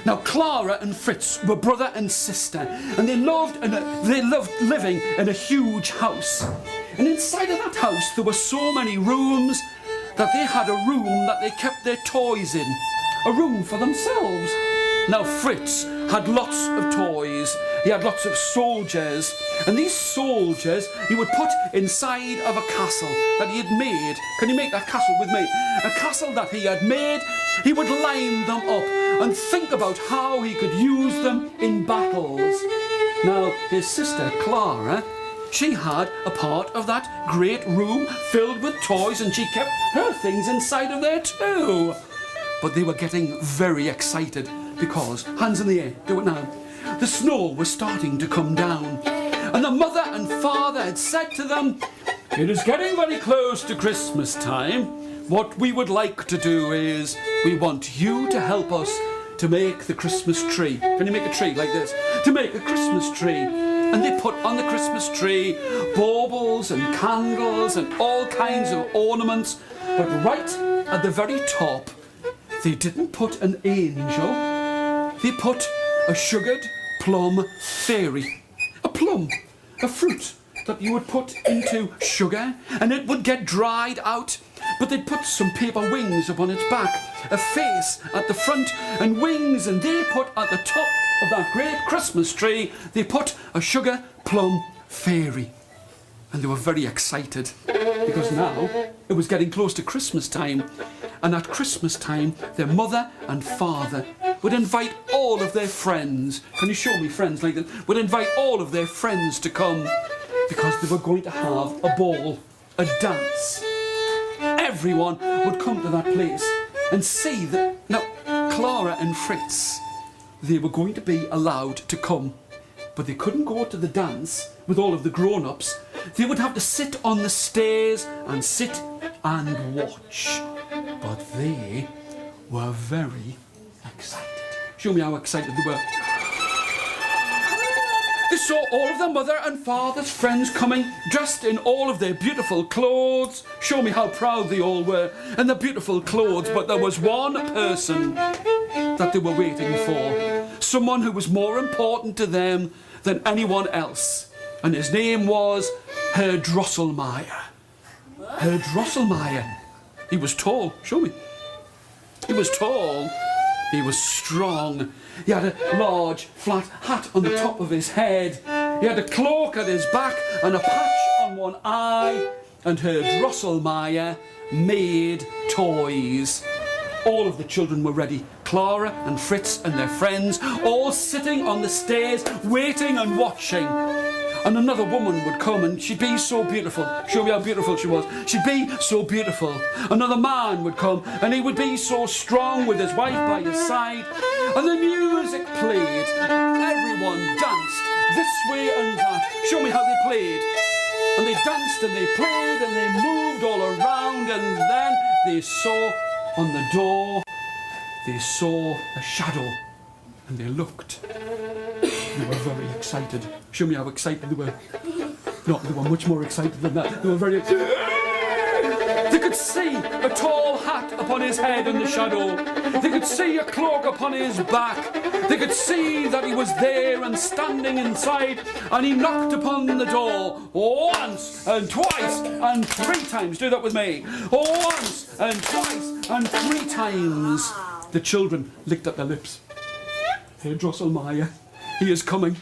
Now, Clara and Fritz were brother and sister, and they loved living in a huge house. And inside of that house, there were so many rooms that they had a room that they kept their toys in, a room for themselves. Now, Fritz had lots of toys. He had lots of soldiers, and these soldiers he would put inside of a castle that he had made. Can you make that castle with me? A castle that he had made. He would line them up and think about how he could use them in battles. Now, his sister Clara, she had a part of that great room filled with toys, and she kept her things inside of there too. But they were getting very excited because, hands in the air, do it now, the snow was starting to come down. And the mother and father had said to them, "It is getting very close to Christmas time. What we would like to do is, we want you to help us to make the Christmas tree." Can you make a tree like this? To make a Christmas tree. And they put on the Christmas tree baubles and candles and all kinds of ornaments. But right at the very top, they didn't put an angel. They put a sugared plum fairy. A plum, a fruit that you would put into sugar and it would get dried out. But they'd put some paper wings upon its back, a face at the front and wings, and they put at the top of that great Christmas tree, they put a sugar plum fairy. And they were very excited because now it was getting close to Christmas time. And at Christmas time, their mother and father would invite all of their friends. Can you show me friends like that? Would invite all of their friends to come because they were going to have a ball, a dance. Everyone would come to that place and see that now Clara and Fritz, they were going to be allowed to come, but they couldn't go to the dance with all of the grown-ups. They would have to sit on the stairs and sit and watch. But they were very excited. Show me how excited they were. They saw all of their mother and father's friends coming, dressed in all of their beautiful clothes. Show me how proud they all were in their beautiful clothes. But there was one person that they were waiting for. Someone who was more important to them than anyone else. And his name was Herr Drosselmeyer. Herr Drosselmeyer. He was tall. Show me. He was tall. He was strong. He had a large flat hat on the top of his head. He had a cloak at his back and a patch on one eye. And Herr Drosselmeyer made toys. All of the children were ready. Clara and Fritz and their friends, all sitting on the stairs, waiting and watching. And another woman would come and she'd be so beautiful. Show me how beautiful she was. She'd be so beautiful. Another man would come and he would be so strong with his wife by his side. And the music played. Everyone danced this way and that. Show me how they played. And they danced and they played and they moved all around, and then they saw on the door, they saw a shadow and they looked. They were very excited. Show me how excited they were. No, they were much more excited than that. They were very excited. They could see a tall hat upon his head in the shadow. They could see a cloak upon his back. They could see that he was there and standing inside, and he knocked upon the door once and twice and 3 times. Do that with me. Once and twice and 3 times. The children licked at their lips. Herr Drosselmeyer, he is coming.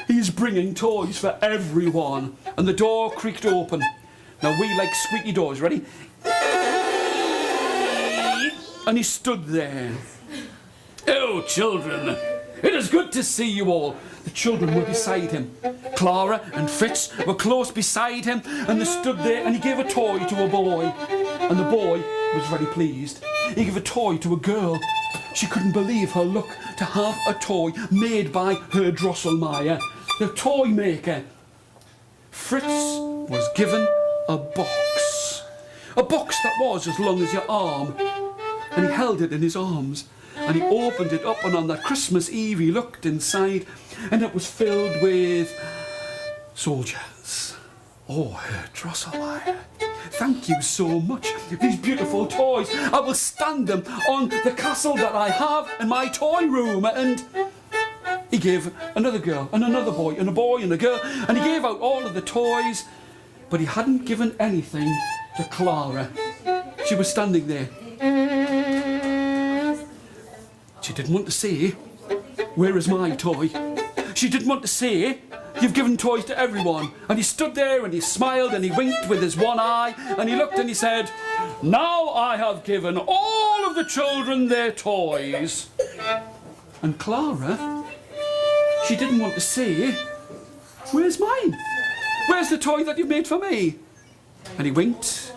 He is bringing toys for everyone. And the door creaked open. Now we like squeaky doors. Ready? And he stood there. Oh, children, it is good to see you all. The children were beside him. Clara and Fritz were close beside him, and they stood there, and he gave a toy to a boy. And the boy was very pleased. He gave a toy to a girl. She couldn't believe her luck to have a toy made by Herr Drosselmeyer, the toy maker. Fritz was given a box. A box that was as long as your arm. And he held it in his arms. And he opened it up, and on that Christmas Eve he looked inside, and it was filled with soldiers. Oh, Herr Drosselmeyer. Thank you so much. These beautiful toys. I will stand them on the castle that I have in my toy room. And he gave another girl and another boy and a boy and a girl, and he gave out all of the toys, but he hadn't given anything to Clara. She was standing there. She didn't want to say, "Where is my toy?" She didn't want to say, "You've given toys to everyone." And he stood there and he smiled and he winked with his one eye and he looked and he said, "Now I have given all of the children their toys." And Clara, she didn't want to say, "Where's mine? Where's the toy that you made for me?" And he winked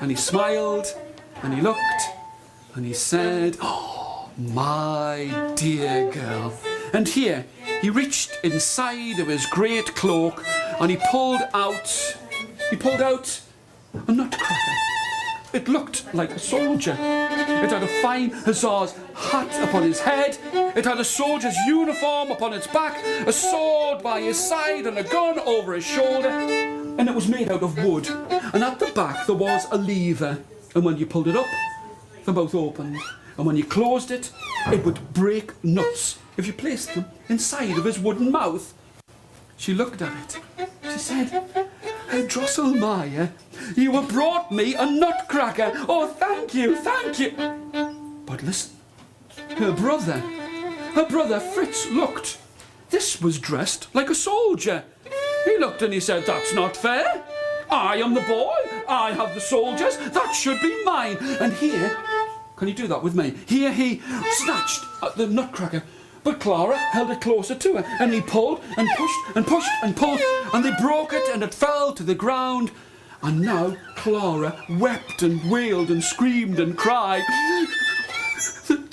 and he smiled and he looked and he said, "Oh, my dear girl." And here he reached inside of his great cloak and he pulled out a nutcracker. It looked like a soldier. It had a fine hussar's hat upon his head. It had a soldier's uniform upon its back, a sword by his side and a gun over his shoulder. And it was made out of wood. And at the back there was a lever. And when you pulled it up, the mouth opened. And when you closed it, it would break nuts if you placed them inside of his wooden mouth. She looked at it. She said, "Drosselmeyer, you have brought me a nutcracker. Oh, thank you, thank you." But listen, her brother Fritz looked. This was dressed like a soldier. He looked and he said, "That's not fair. I am the boy. I have the soldiers. That should be mine." And here, can you do that with me? Here he snatched at the nutcracker, but Clara held it closer to her, and he pulled and pushed and pushed and pulled, and they broke it and it fell to the ground. And now Clara wept and wailed and screamed and cried,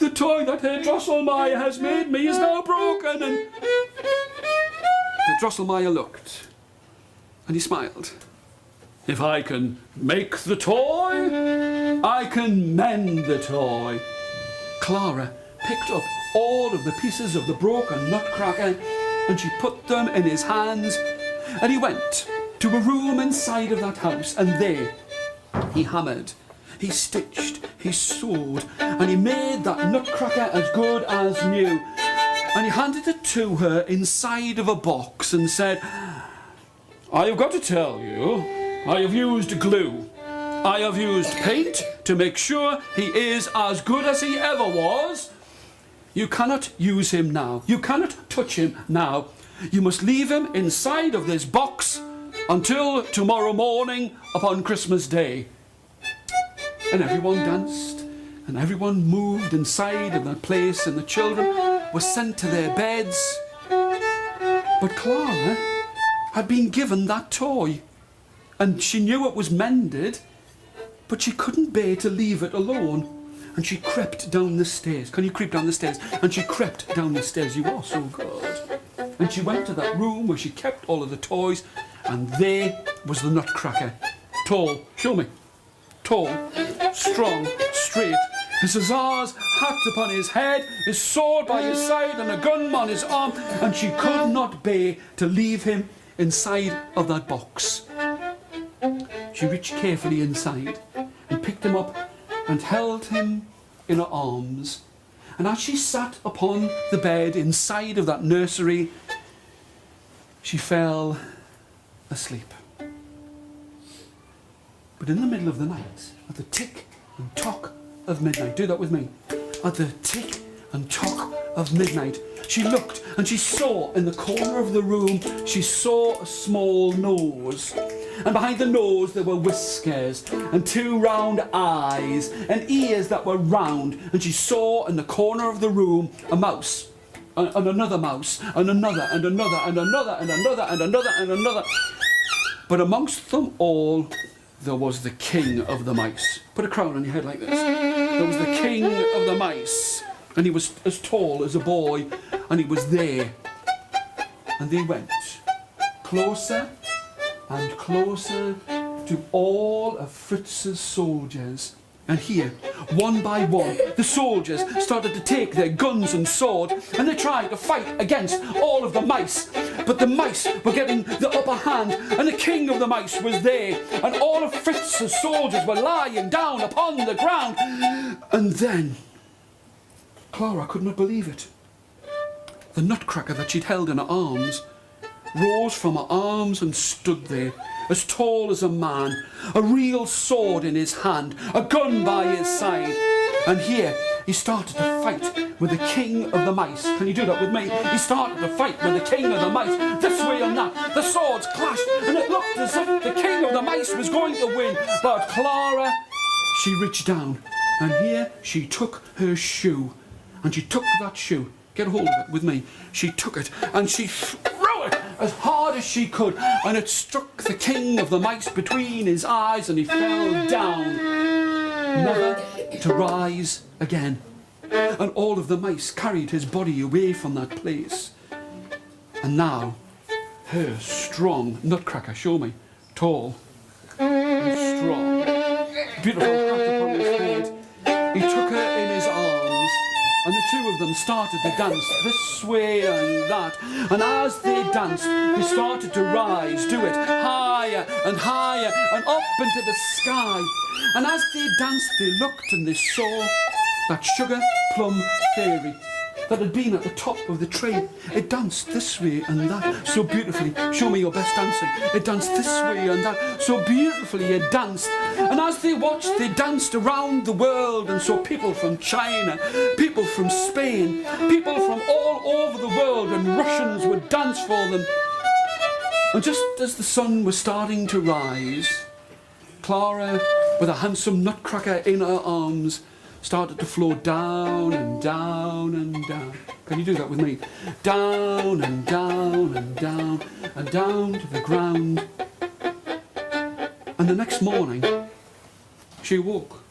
The toy that Herr Drosselmeyer has made me is now broken." And Herr Drosselmeyer looked and he smiled. "If I can make the toy, I can mend the toy." Clara picked up all of the pieces of the broken nutcracker and she put them in his hands, and he went to a room inside of that house, and there he hammered, he stitched, he sewed, and he made that nutcracker as good as new. And he handed it to her inside of a box and said, "I have got to tell you, I have used glue. I have used paint to make sure he is as good as he ever was. You cannot use him now. You cannot touch him now. You must leave him inside of this box until tomorrow morning upon Christmas Day." And everyone danced and everyone moved inside of that place, and the children were sent to their beds. But Clara had been given that toy, and she knew it was mended, but she couldn't bear to leave it alone. And she crept down the stairs. Can you creep down the stairs? And she crept down the stairs. You are so good. And she went to that room where she kept all of the toys, and there was the nutcracker. Tall, show me. Tall, strong, straight. His hussar's hat upon his head, his sword by his side, and a gun on his arm. And she could not bear to leave him inside of that box. She reached carefully inside and picked him up and held him in her arms. And as she sat upon the bed inside of that nursery, she fell asleep. But in the middle of the night, at the tick and tock of midnight, do that with me, at the tick and tock of midnight, she looked and she saw in the corner of the room, she saw a small nose. And behind the nose there were whiskers and two round eyes and ears that were round. And she saw in the corner of the room a mouse and another mouse and another and another and another and another and another and another. But amongst them all there was the king of the mice. Put a crown on your head like this. There was the king of the mice, and he was as tall as a boy, and he was there. And they went closer and closer to all of Fritz's soldiers. And here, one by one, the soldiers started to take their guns and sword, and they tried to fight against all of the mice. But the mice were getting the upper hand, and the king of the mice was there, and all of Fritz's soldiers were lying down upon the ground. And then, Clara could not believe it. The Nutcracker that she'd held in her arms rose from her arms and stood there, as tall as a man, a real sword in his hand, a gun by his side. And here he started to fight with the king of the mice. Can you do that with me? He started to fight with the king of the mice, this way and that. The swords clashed, and it looked as if the king of the mice was going to win. But Clara, she reached down, and here she took her shoe, and she took that shoe. Get hold of it with me. She took it, and she threw it as hard as she could, and it struck the king of the mice between his eyes, and he fell down, never to rise again. And all of the mice carried his body away from that place. And now, her strong Nutcracker, show me, tall and strong, beautiful hat upon his head. He took her in his arms, and the two of them started to dance this way and that. And as they danced, they started to rise, do it higher and higher and up into the sky. And as they danced, they looked and they saw that sugar plum fairy that had been at the top of the tree. It danced this way and that so beautifully. Show me your best dancing. It danced this way and that so beautifully. It danced. And as they watched, they danced around the world, and so people from China, people from Spain, people from all over the world, and Russians would dance for them. And just as the sun was starting to rise, Clara, with a handsome Nutcracker in her arms, started to flow down and down and down. Can you do that with me? Down and down and down and down to the ground. And the next morning, she awoke.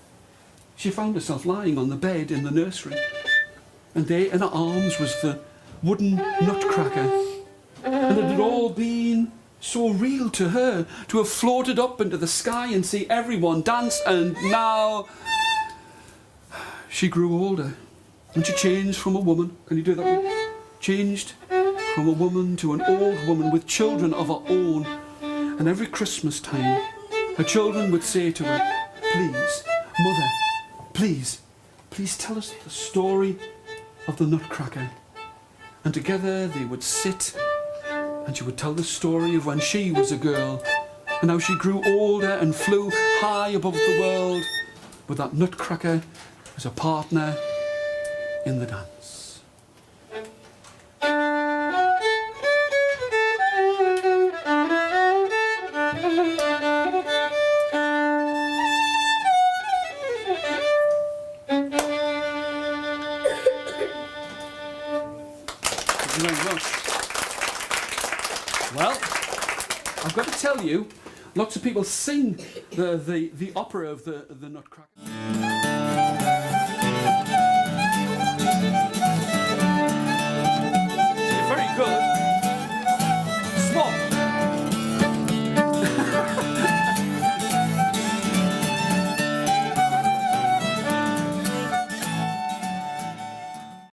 She found herself lying on the bed in the nursery. And there in her arms was the wooden Nutcracker. And it had all been so real to her, to have floated up into the sky and see everyone dance. And now she grew older, and she changed from a woman. Can you do that? Changed from a woman to an old woman with children of her own. And every Christmas time, her children would say to her, "Please, Mother, please tell us the story of the Nutcracker." And together they would sit, and she would tell the story of when she was a girl, and how she grew older and flew high above the world with that Nutcracker as a partner in the dance. Thank you very much. Well, I've got to tell you, lots of people sing the opera of the Nutcracker.